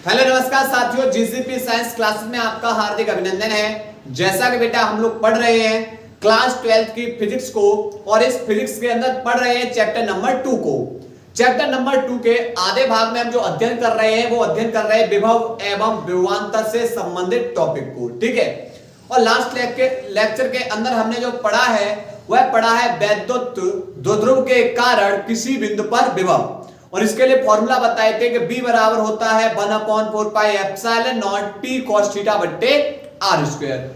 Hello नमस्कार साथियों, GCP science classes में आपका हार्दिक अभिनंदन है। जैसा कि बेटा हम लोग पढ़ रहे हैं क्लास 12 की फिजिक्स को, और इस फिजिक्स के अंदर पढ़ रहे हैं चैप्टर नंबर 2 को। चैप्टर नंबर 2 के आधे भाग में हम जो अध्ययन कर रहे हैं वो अध्ययन कर रहे हैं विभव एवं विभवांतर से संबंधित टॉपिक को, ठीक है। और लास्ट लेक्चर के अंदर हमने जो पढ़ा है वह पढ़ा है वैद्युत द्विध्रुव के कारण किसी बिंदु पर विभव, और इसके लिए फॉर्मूला बताए थे कि B बराबर होता है 1/4 pi epsilon not T cos theta बट्टे r स्क्वायर।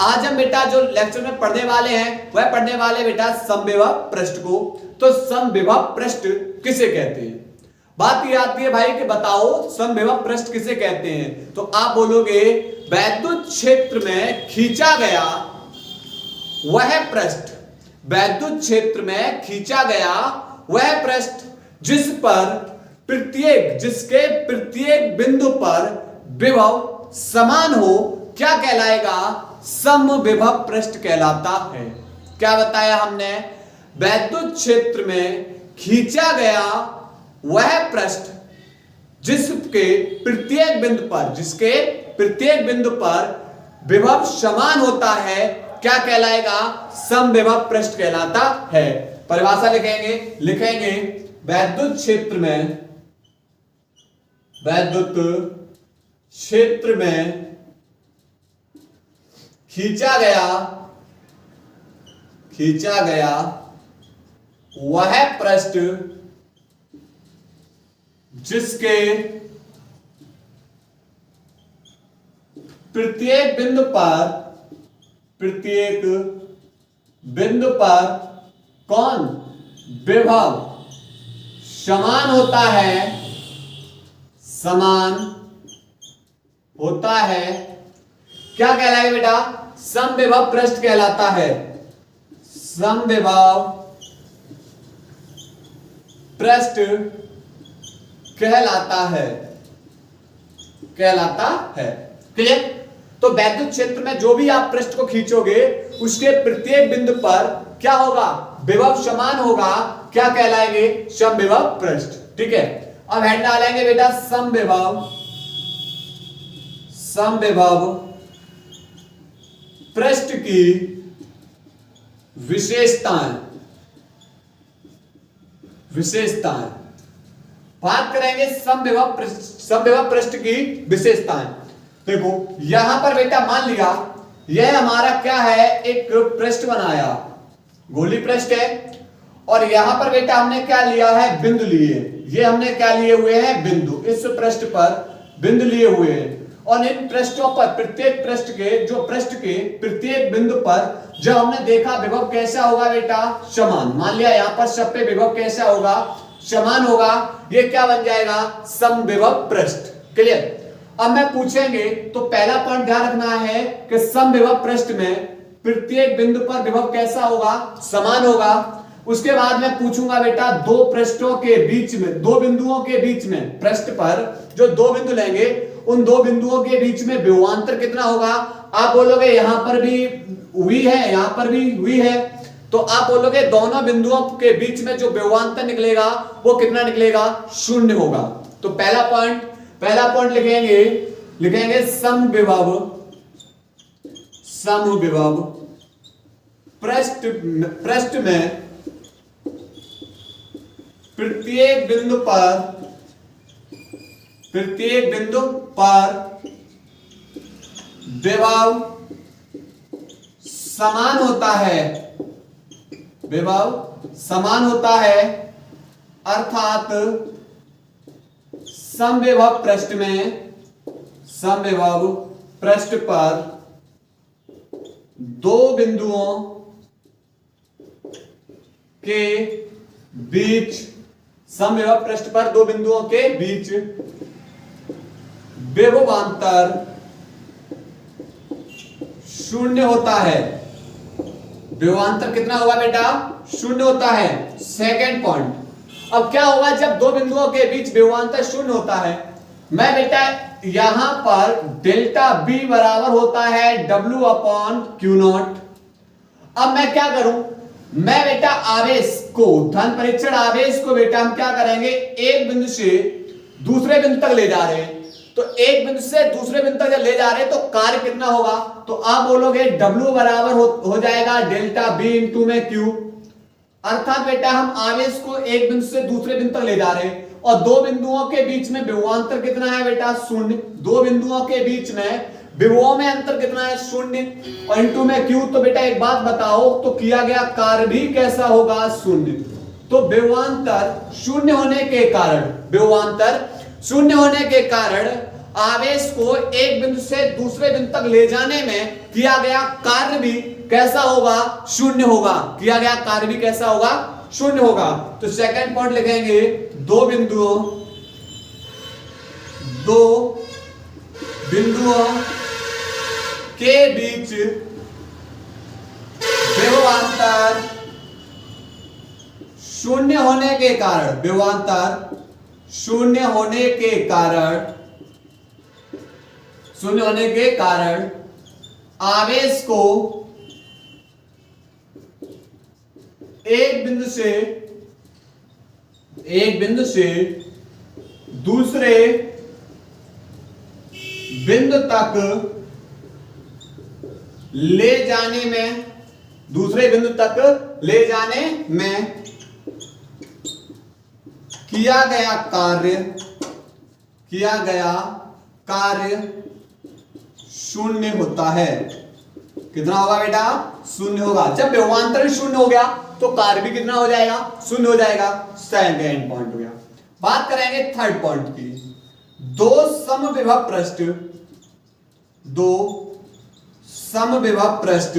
आज हम बेटा जो लेक्चर में पढ़ने वाले हैं वह पढ़ने वाले बेटा समविभव पृष्ठ को। तो समविभव पृष्ठ किसे कहते हैं? बात ये आती है भाई कि बताओ समविभव पृष्ठ किसे कहते हैं, तो आप बोलोगे वैद्युत क्षेत्र में खींचा गया वह पृष्ठ, वैद्युत क्षेत्र में खींचा गया वह पृष्ठ जिसके प्रत्येक बिंदु पर विभव समान हो, क्या कहलाएगा? समविभव पृष्ठ कहलाता है। क्या बताया हमने? वैद्युत क्षेत्र में खींचा गया वह पृष्ठ जिसके प्रत्येक बिंदु पर विभव समान होता है, क्या कहलाएगा? समविभव पृष्ठ कहलाता है। परिभाषा लिखेंगे वैद्युत क्षेत्र में खींचा गया वह पृष्ठ जिसके प्रत्येक बिंदु पर कौन विभव समान होता है, क्या कहलाएगा बेटा? समविभव पृष्ठ कहलाता है। समविभव पृष्ठ कहलाता है। क्लियर? तो वैद्युत क्षेत्र में जो भी आप पृष्ठ को खींचोगे उसके प्रत्येक बिंदु पर क्या होगा? विभव समान होगा, क्या कहलाएंगे? समविभव पृष्ठ, ठीक है। अब हेड डालेंगे बेटा समविभव पृष्ठ की विशेषताएं। बात करेंगे समविभव पृष्ठ की विशेषताएं। देखो यहां पर बेटा मान लिया यह हमारा क्या है, एक पृष्ठ बनाया, गोली पृष्ठ है, और यहां पर बेटा हमने क्या लिया है? बिंदु लिए। ये हमने क्या लिए हुए हैं? बिंदु। इस पृष्ठ पर बिंदु लिए हुए हैं, और इन पृष्ठों पर प्रत्येक पृष्ठ के प्रत्येक बिंदु पर जब हमने देखा विभव कैसा होगा बेटा? समान। मान लिया यहां पर सब पे विभव कैसा होगा? समान होगा। ये क्या बन जाएगा? समविभव पृष्ठ। क्लियर? अब मैं पूछेंगे तो पहला पॉइंट ध्यान रखना है कि समविभव पृष्ठ में प्रत्येक बिंदु पर विभव कैसा होगा? समान होगा। उसके बाद मैं पूछूंगा बेटा दो पृष्ठों के बीच में, दो बिंदुओं के बीच में, पृष्ठ पर जो दो बिंदु लेंगे उन दो बिंदुओं के बीच में विभवांतर कितना होगा? आप बोलोगे यहां पर भी हुई है, यहां पर भी हुई है, तो आप बोलोगे दोनों बिंदुओं के बीच में जो विभवांतर निकलेगा वो कितना निकलेगा? 0 होगा। तो पहला पॉइंट लिखेंगे समविभव पृष्ठ में प्रत्येक बिंदु पर विभव समान होता है, अर्थात समविभव पृष्ठ पर दो बिंदुओं के बीच, समविभव पृष्ठ पर दो बिंदुओं के बीच विभवांतर 0 होता है। विभवांतर कितना होगा बेटा? 0 होता है। सेकंड पॉइंट, अब क्या होगा जब दो बिंदुओं के बीच विभवांतर 0 होता है? मैं बेटा यहां पर डेल्टा बी बराबर होता है W अपॉन क्यू नॉट। अब मैं क्या करूं, मैं बेटा आवेश को, धन परीक्षण आवेश को बेटा हम क्या करेंगे, एक बिंदु से दूसरे बिंदु तक ले जा रहे हैं। तो एक बिंदु से दूसरे बिंदु तक जब ले जा रहे हैं तो कार्य कितना होगा, तो आप बोलोगे W बराबर हो जाएगा डेल्टा B इंटू में Q। अर्थात बेटा हम आवेश को एक बिंदु से दूसरे बिंदु तक ले जा रहे हैं और दो बिंदुओं के बीच में विभवांतर कितना है बेटा, शून्य। दो बिंदुओं के बीच में विभवों में अंतर कितना है, शून्य, और इंटू में Q। तो बेटा एक बात बताओ, तो किया गया कार्य भी कैसा होगा, शून्य। तो विभवांतर शून्य होने के कारण, विभवांतर शून्य होने के कारण आवेश को एक बिंदु से दूसरे बिंदु तक ले जाने में किया गया कार्य भी कैसा होगा, शून्य होगा। किया गया कार्य भी कैसा होगा, शून्य होगा। तो सेकंड पॉइंट लिखेंगे, दो बिंदुओं के बीच विभवांतर शून्य होने के कारण, विभवांतर शून्य होने के कारण आवेश को एक बिंदु से दूसरे बिंदु तक ले जाने में, दूसरे बिंदु तक ले जाने में किया गया कार्य शून्य होता है। कितना होगा बेटा, शून्य होगा। जब विभवांतर शून्य हो गया तो कार्य भी कितना हो जाएगा, शून्य हो जाएगा। सेकंड पॉइंट हो गया। बात करेंगे थर्ड पॉइंट की। दो समविभव पृष्ठ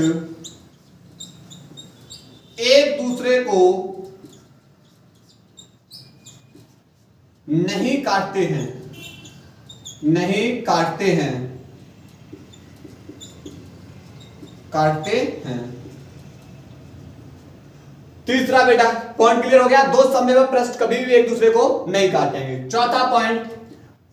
एक दूसरे को नहीं काटते हैं। तीसरा बेटा पॉइंट क्लियर हो गया, दो समविभव पृष्ठ कभी भी एक दूसरे को नहीं काटेंगे। चौथा पॉइंट,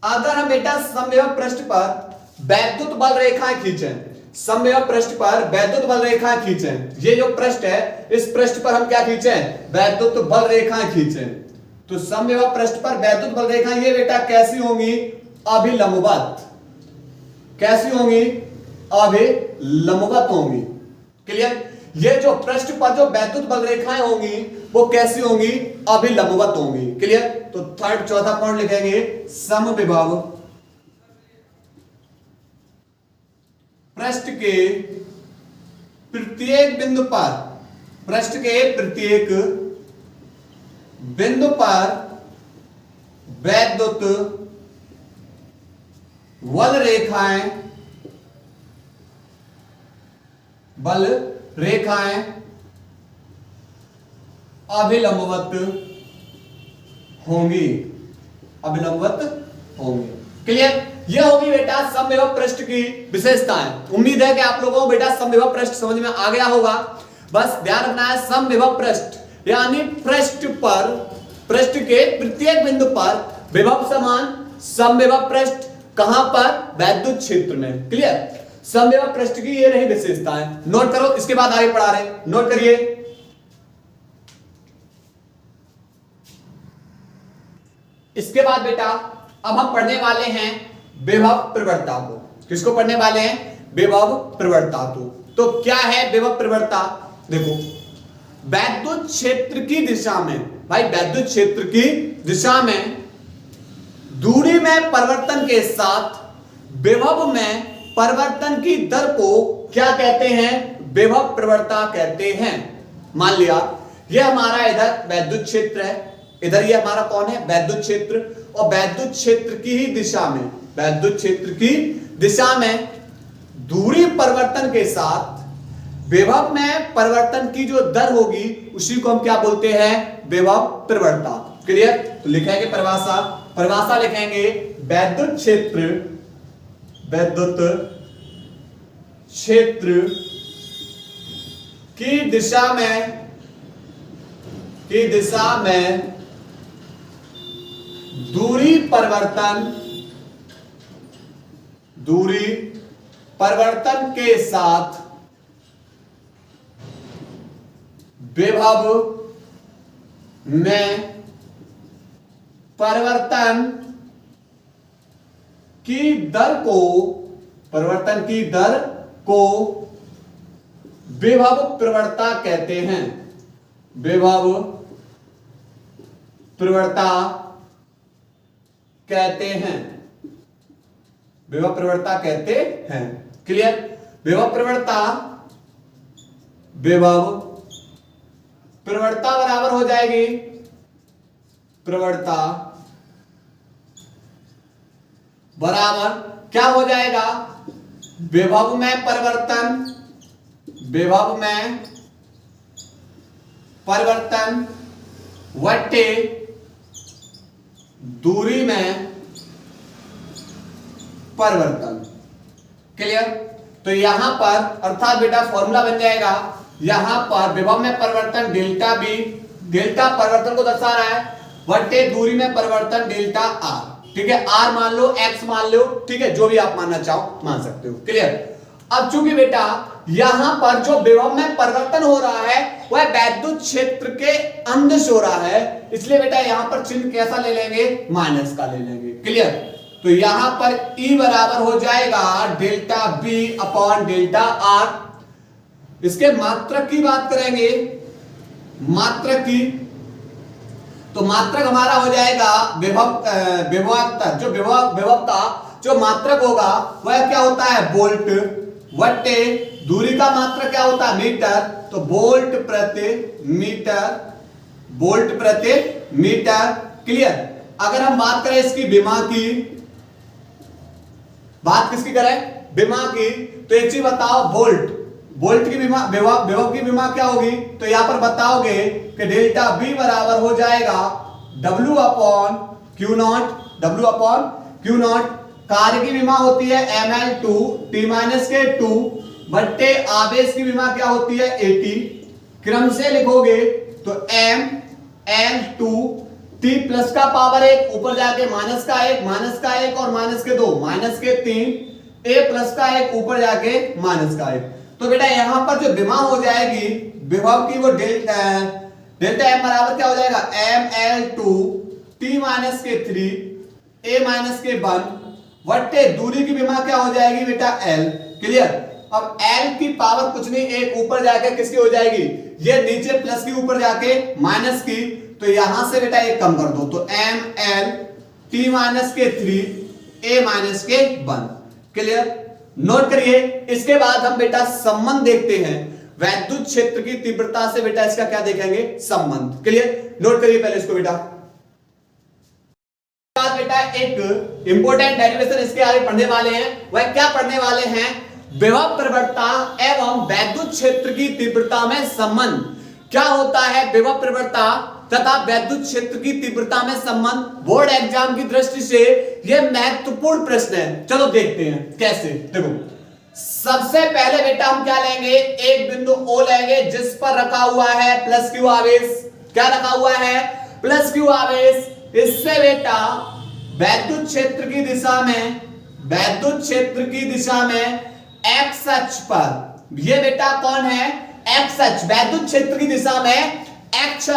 अगर हम बेटा समविभव पृष्ठ पर वैद्युत बल रेखाएं खींचें, समविभव पृष्ठ पर वैद्युत बल रेखाएं खींचें, ये जो पृष्ठ है इस पृष्ठ पर हम क्या खींचें, वैद्युत बल रेखाएं खींचें। तो समविभव पृष्ठ पर वैद्युत बल रेखाएं ये बेटा कैसी होंगी, अभिलंबवत। कैसी होंगी, अभिलंबवत होंगी। क्लियर। ये जो पृष्ठ पर जो वैद्युत बल रेखाएं होंगी वो कैसी होंगी, अभिलंबवत होंगी। क्लियर। तो थर्ड चौथा पॉइंट लिखेंगे, समविभव पृष्ठ के प्रत्येक बिंदु पर, पृष्ठ के प्रत्येक बिंदु पर वैद्युत बल रेखाएं अभिलंबवत होंगी, क्लियर। यह होगी बेटा समविभव पृष्ठ की विशेषताएं। उम्मीद है कि आप लोगों को बेटा समविभव पृष्ठ समझ में आ गया होगा। बस ध्यान रखना है, समविभव पृष्ठ यानी पृष्ठ पर, पृष्ठ के प्रत्येक बिंदु पर विभव समान समविभव पृष्ठ, कहां पर, वैद्युत क्षेत्र में। क्लियर। समविभव पृष्ठ की ये रही विशेषताएं। नोट करो, इसके बाद आगे पढ़ा रहे, नोट करिए। इसके बाद बेटा अब हम पढ़ने वाले हैं विभव प्रवणता को। किसको पढ़ने वाले हैं, विभव प्रवणता को। तो क्या है विभव प्रवणता, देखो वैद्युत क्षेत्र की दिशा में, भाई वैद्युत क्षेत्र की दिशा में दूरी में परिवर्तन के साथ विभव में परिवर्तन की दर को क्या कहते हैं, विभव प्रवणता कहते हैं। मान लिया ये हमारा इधर वैद्युत क्षेत्र है, इधर ये हमारा कौन है, वैद्युत क्षेत्र, और वैद्युत क्षेत्र की ही दिशा में, वैद्युत क्षेत्र की दिशा में दूरी परिवर्तन के साथ विभव में परिवर्तन की जो दर होगी उसी को हम क्या बोलते हैं, विभव प्रवणता। क्लियर। तो लिखेंगे परिभाषा, परिभाषा लिखेंगे वैद्युत क्षेत्र की दिशा में दूरी परिवर्तन के साथ विभव में परिवर्तन की दर को, परिवर्तन की दर को विभव प्रवणता कहते हैं। विभव प्रवणता कहते हैं। विभव प्रवणता कहते हैं। क्लियर? विभव प्रवणता, विभव प्रवणता बराबर हो जाएगी, प्रवणता बराबर क्या हो जाएगा? विभव में परिवर्तन, विभव में परिवर्तन वट्टे दूरी में परिवर्तन। क्लियर? तो यहां पर अर्थात बेटा फॉर्मूला बन जाएगा, यहां पर विभव में परिवर्तन डेल्टा बी, डेल्टा परिवर्तन को दर्शा रहा है, वट्टे दूरी में परिवर्तन डेल्टा आर। ठीक है, आर मान लो, एक्स मान लो, ठीक है, जो भी आप मानना चाहो मान सकते हो। क्लियर? अब चूंकि बेटा यहां पर जो विभव में परिवर्तन हो रहा है वह वैद्युत क्षेत्र के अंश हो रहा है, इसलिए बेटा यहां पर चिन्ह कैसा ले लेंगे? माइनस का ले लेंगे। क्लियर? तो यहां पर E बराबर हो जाएगा delta B upon delta R. इसके मात्रक की बात करेंगे, मात्रक की, तो मात्रक हमारा हो जाएगा विभवांतर, जो विभव का जो मात्रक होगा वह क्या होता है? वोल्ट वट्टे दूरी का मात्रक क्या होता है? मीटर, तो वोल्ट प्रति मीटर, वोल्ट प्रति मीटर। क्लियर? अगर हम बात करें इसकी विमा की, बात किसकी करें? विमा की, तो एक चीज बताओ, वोल्ट, वोल्ट की विमा, विभव की विमा क्या होगी? तो यहां पर बताओगे कि डेल्टा बी बराबर हो जाएगा W upon Q not, W upon Q not. कार्य की विमा होती है ml2 t माइनस के 2 बट्टे आवेश की विमा क्या होती है? 80। क्रम से लिखोगे तो ml2 t प्लस का पावर 1 ऊपर जाके माइनस का 1, माइनस का 1 और माइनस के 2, माइनस के 3, a प्लस का 1 ऊपर जाके माइनस का 1। तो बेटा यहां पर जो विमा हो जाएगी विभव की वो डेल्टा m बराबर क्या हो जाएगा? ml2 t माइनस के 3 a माइनस के 1 वट्टे दूरी की विमा क्या हो जाएगी बेटा? L। क्लियर? अब L की पावर कुछ नहीं, एक ऊपर जाके किसकी हो जाएगी? ये नीचे प्लस की ऊपर जाके माइनस की, तो यहां से बेटा एक कम कर दो, तो ml t माइनस के 3 a माइनस के 1। क्लियर? नोट करिए। इसके बाद हम बेटा संबंध देखते हैं, वैद्युत क्षेत्र की तीव्रता से बेटा इसका क्या देखेंगे? संबंध। क्लियर? नोट करिए पहले इसको बेटा। बेटा एक इंपॉर्टेंट डेरिवेशन इसके आगे पढ़ने वाले हैं, वह क्या पढ़ने वाले हैं? विभव प्रवणता एवं वैद्युत क्षेत्र की तीव्रता में संबंध। क्या होता है विभव प्रवणता तथा वैद्युत क्षेत्र की तीव्रता में संबंध? बोर्ड एग्जाम की दृष्टि से यह महत्वपूर्ण प्रश्न है। चलो देखते हैं कैसे। देखो, सबसे पहले बेटा हम क्या लेंगे? एक बिंदु O लेंगे जिस पर रखा हुआ है प्लस क्यू आवेश। क्या रखा हुआ है? प्लस क्यू आवेश। इससे बेटा वैद्युत क्षेत्र की दिशा में, वैद्युत क्षेत्र की दिशा में एक्स अक्ष पर, ये बेटा कौन है? एक्स अक्ष। वैद्युत क्षेत्र की दिशा में एक्स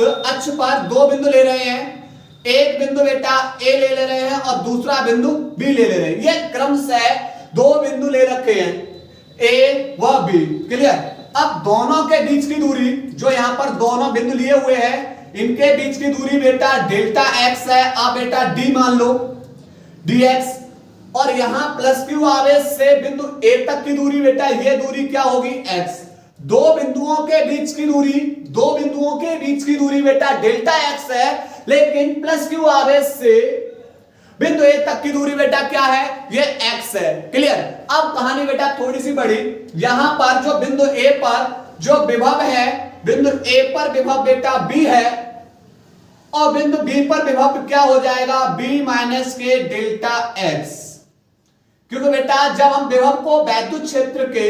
अक्ष पर दो बिंदु ले रहे हैं, एक बिंदु बेटा ए ले रहे हैं और दूसरा बिंदु बी ले रहे हैं। ये क्रम से दो बिंदु ले रखे हैं, ए व बी। क्लियर? अब दोनों के बीच की दूरी, जो यहां पर दोनों बिंदु लिए हुए हैं, इनके बीच की दूरी बेटा डेल्टा एक्स है। आप बेटा डी मान लो, dx। और यहां प्लस क्यू आवेश से बिंदु ए तक की दूरी बेटा, ये दूरी क्या होगी? x। दो बिंदुओं के बीच की दूरी, दो बिंदुओं के बीच की दूरी बेटा डेल्टा एक्स है, लेकिन प्लस क्यू आवेश से बिंदु ए तक की दूरी बेटा क्या है? ये x है। क्लियर? अब कहानी बेटा थोड़ी सी बड़ी। यहां पर जो बिंदु ए पर जो विभव है, बिंदु ए पर विभव बेटा b है और बिंदु बी पर विभव क्या हो जाएगा? b माइनस के डेल्टा x। क्योंकि बेटा जब हम विभव को वैद्युत क्षेत्र के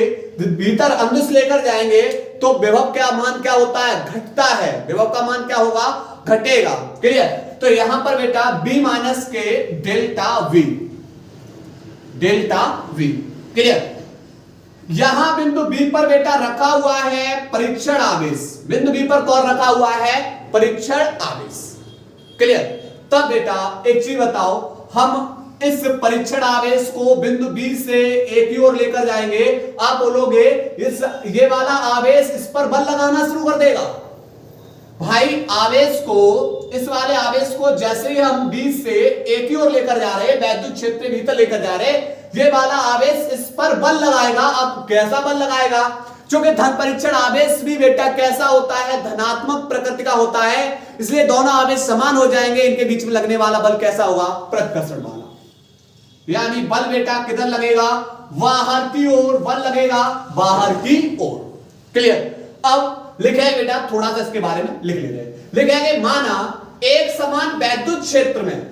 भीतर अंश लेकर जाएंगे तो विभव का मान क्या होता है? घटता है। विभव का मान क्या होगा? घटेगा। क्लियर? तो यहां पर बेटा b माइनस के delta v, delta v। Clear? यहां बिंदु बी पर बेटा रखा हुआ है परीक्षण आवेश। बिंदु बी पर कौन रखा हुआ है? परीक्षण आवेश। क्लियर? तब बेटा एक चीज बताओ, हम इस परीक्षण आवेश को बिंदु बी से ए की ओर लेकर जाएंगे, आप बोलोगे ये वाला आवेश इस पर बल लगाना शुरू कर देगा। भाई आवेश को, इस वाले आवेश को जैसे ही हम बी से ए की ओर लेकर जा रहे हैं, वैद्युत क्षेत्र के भीतर लेकर जा रहे हैं, ये वाला आवेश इस पर बल लगाएगा। अब कैसा बल लगाएगा? क्योंकि धन परीक्षण आवेश भी बेटा कैसा होता है, धनात्मक प्रकृति का होता है, इसलिए दोनों आवेश समान हो जाएंगे। इनके बीच में लगने वाला बल कैसा होगा? प्रतिकर्षण वाला। यानी बल बेटा किधर लगेगा? बाहर की ओर बल लगेगा, बाहर की ओर। क्लियर? अब लिखे बेटा थोड़ा सा इसके बारे में लिख लेते हैं। लिखेंगे माना एक समान वैद्युत क्षेत्र में,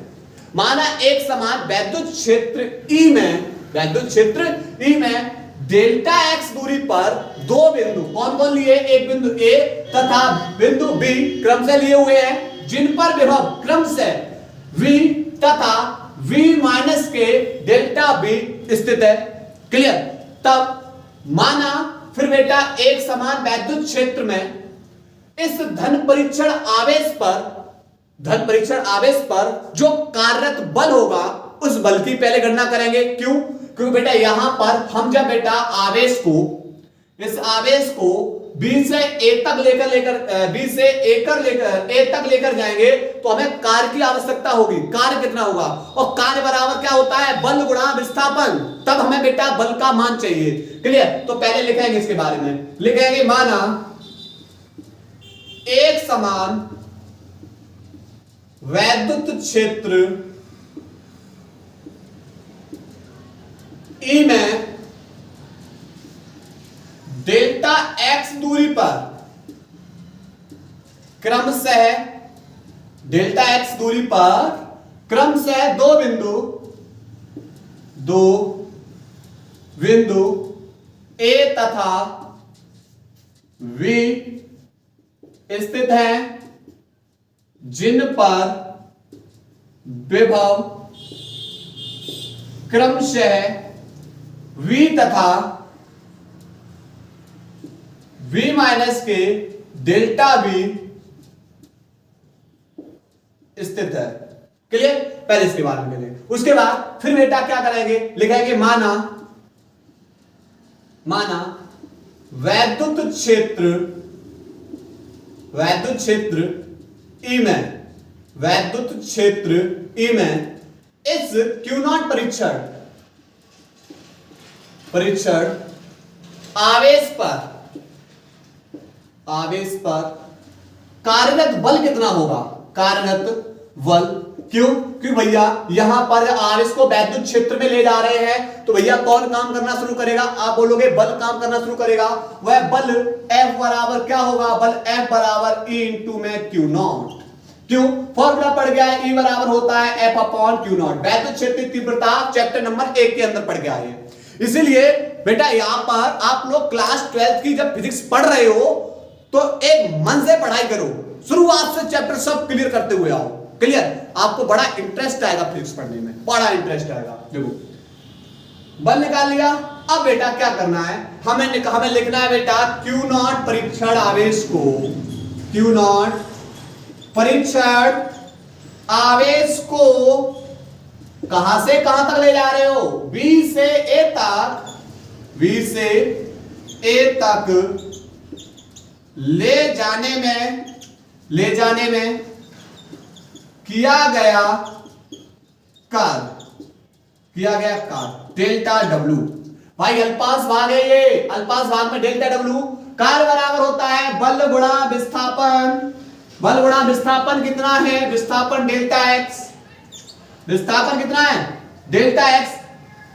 माना एक समान वैद्युत क्षेत्र ई में, वैद्युत क्षेत्र ई में डेल्टा एक्स दूरी पर दो बिंदु कौन कौन लिए? एक बिंदु ए तथा बिंदु बी क्रम से लिए हुए हैं, जिन पर विभव क्रम से v तथा v माइनस के डेल्टा बी स्थित है। क्लियर? तब माना फिर बेटा एक समान वैद्युत क्षेत्र में इस धन परीक्षण आवेश पर, धन परीक्षण आवेश पर जो कार्यरत बल होगा, उस बल की पहले गणना करेंगे। क्यों? क्योंकि बेटा यहां पर हम जब बेटा आवेश को, इस आवेश को बी से ए तक बी से ए तक लेकर जाएंगे तो हमें कार्य की आवश्यकता होगी। कार्य कितना होगा? और कार्य बराबर क्या होता है? बल गुणा विस्थापन। तब हमें बेटा बल का मान चाहिए। क्लियर? तो पहले लिखेंगे इसके बारे में। लिखेंगे माना एक समान वैद्युत क्षेत्र ई में डेल्टा एक्स दूरी पर क्रमशः, डेल्टा एक्स दूरी पर क्रमशः दो बिंदु ए तथा वी स्थित हैं, जिन पर विभव क्रमशः v तथा v माइनस के डेल्टा बी स्थित है। क्लियर? पहले इसके बारे में लें, उसके बाद फिर बेटा क्या करेंगे? लिखेंगे माना वैद्युत क्षेत्र ई में, वैद्युत क्षेत्र ई में इस Q0 परीक्षण आवेश पर कार्यरत बल कितना होगा? कार्यरत बल। क्यों? क्यों भैया यहां पर आवेश को वैद्युत क्षेत्र में ले जा रहे हैं, तो भैया कौन काम करना शुरू करेगा? आप बोलोगे बल काम करना शुरू करेगा। वह बल F बराबर क्या होगा? बल F बराबर E इंटू में Q0। क्यों? फॉर्मूला पड़ गया है, E बराबर होता है F अपॉन Q0। वैद्युत क्षेत्र की तीव्रता चैप्टर नंबर 1 के अंदर पड़ गया है। इसीलिए बेटा यहां पर आप लोग क्लास 12 की जब फिजिक्स पढ़ रहे हो तो एक मन से पढ़ाई करो, शुरुआत से चैप्टर सब क्लियर करते हुए आओ। क्लियर? आपको बड़ा इंटरेस्ट आएगा फिजिक्स पढ़ने में, बड़ा इंटरेस्ट आएगा। देखो बल निकाल लिया। अब बेटा क्या करना है? हमें लिखना है बेटा Q0 परीक्षण आवेश को, Q0 परीक्षण आवेश को कहां से कहां तक ले जा रहे हो? B से A तक, B से A तक ले जाने में किया गया कार्य डेल्टा W। भाई अल्पास भाग है ये, अल्पास भाग में डेल्टा W कार्य बराबर होता है बल गुणा विस्थापन। बल गुणा विस्थापन कितना है? विस्थापन डेल्टा x। विस्थापन कितना है? Delta x।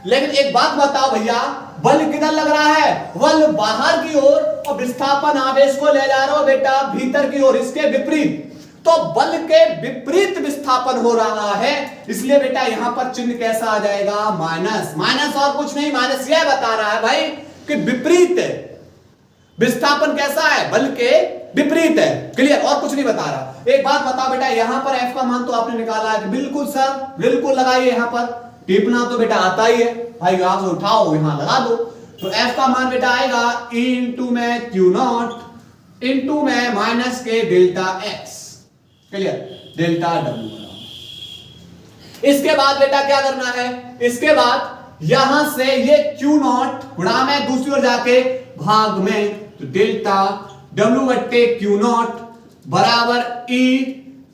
लेकिन एक बात बताओ भैया, बल किधर लग रहा है? बल बाहर की ओर, और विस्थापन आवेश को ले जा रहे हो बेटा भीतर की ओर, इसके विपरीत। तो बल के विपरीत विस्थापन हो रहा है, इसलिए बेटा यहां पर चिन्ह कैसा आ जाएगा? माइनस। माइनस और कुछ नहीं, माइनस यह बता रहा है भाई कि विपरीत है। विस्थापन कैसा है? बल के विपरीत है। क्लियर? और कुछ नहीं बता रहा। एक बात बताओ बेटा, यहां पर F का मान तो आपने निकाला है। बिल्कुल सर, बिल्कुल लगाइए। यहां पर टिपना तो बेटा आता ही है भाई, यहां से उठाओ यहां लगा दो। तो F का मान बेटा आएगा E इंटू में Q0 इंटू में माइनस के delta x। Clear? Delta W। इसके बाद बेटा क्या करना है, इसके बाद यहां से ये Q0 गुणा में दूसरी ओर जाके भाग में, तो डेल्टा W बट्टे Q0 बराबर E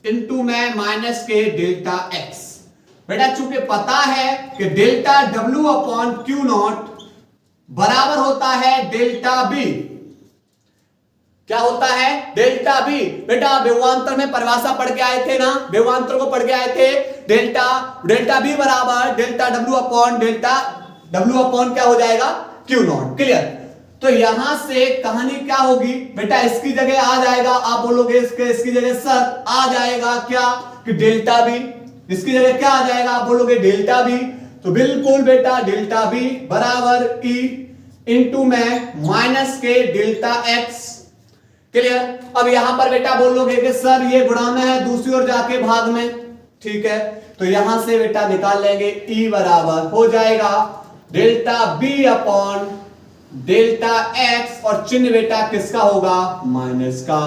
इंटू में माइनस के डेल्टा X। बेटा चूंकि पता है कि डेल्टा W अपॉन Q0 बराबर होता है डेल्टा B। क्या होता है, डेल्टा बी। बेटा व्यवहांतर में परिभाषा पढ़ के आए थे ना, व्यवहांतर को पढ़ के आए थे, डेल्टा बी बराबर डेल्टा डब्ल्यू अपॉन क्या हो जाएगा, क्यू नॉट। क्लियर। तो यहां से कहानी क्या होगी बेटा, इसकी जगह आ जाएगा, आप बोलोगे इसकी जगह सर आ जाएगा क्या कि डेल्टा बी, इसकी जगह क्या आ जाएगा, आप बोलोगे डेल्टा बी। तो बिल्कुल बेटा डेल्टा बी बराबर ई इंटू में माइनस के डेल्टा एक्स। क्लियर। अब यहां पर बेटा बोलोगे कि सर ये गुणा में है, दूसरी ओर जाके भाग में, ठीक है। तो यहां से बेटा निकाल लेंगे ई बराबर हो जाएगा delta B upon delta X, और चिन्ह बेटा किसका होगा, माइनस का।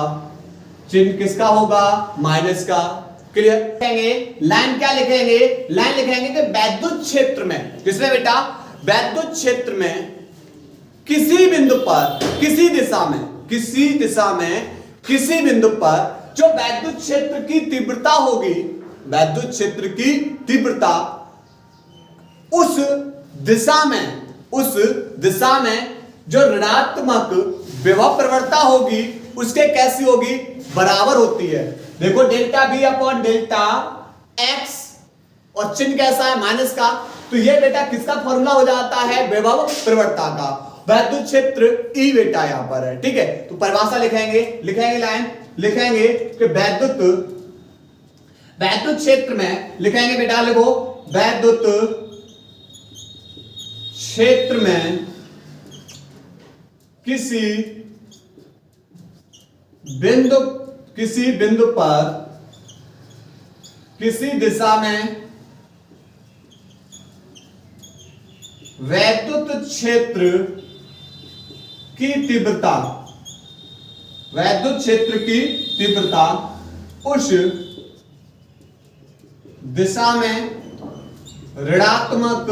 चिन्ह किसका होगा, माइनस का। क्लियर। लिखेंगे लाइन, क्या लिखेंगे, लाइन लिखेंगे कि वैद्युत क्षेत्र में, किसमें बेटा, वैद्युत क्षेत्र में किसी बिंदु पर, किसी दिशा में, किसी बिंदु पर जो वैद्युत क्षेत्र की तीव्रता होगी, वैद्युत क्षेत्र की तीव्रता उस दिशा में जो ऋणात्मक विभव प्रवणता होगी उसके कैसी होगी, बराबर होती है। देखो delta B upon delta X, और चिन्ह कैसा है, माइनस का। तो ये बेटा किसका फॉर्मूला हो जाता है, विभव प्रवणता का। वैद्युत क्षेत्र ई बेटा यहां पर है, ठीक है। तो परिभाषा लिखेंगे लाइन, लिखेंगे कि वैद्युत क्षेत्र में लिखेंगे बेटा, लिखो वैद्युत क्षेत्र में किसी बिंदु पर, किसी दिशा में वैद्युत क्षेत्र की तीव्रता, वैद्युत क्षेत्र की तीव्रता उस दिशा में ऋणात्मक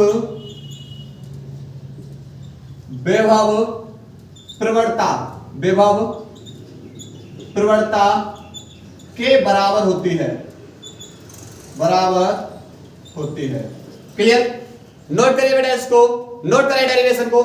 विभव प्रवणता के बराबर होती है, क्लियर। नोट करिए बेटा, इसको नोट करिए डेरिवेशन को।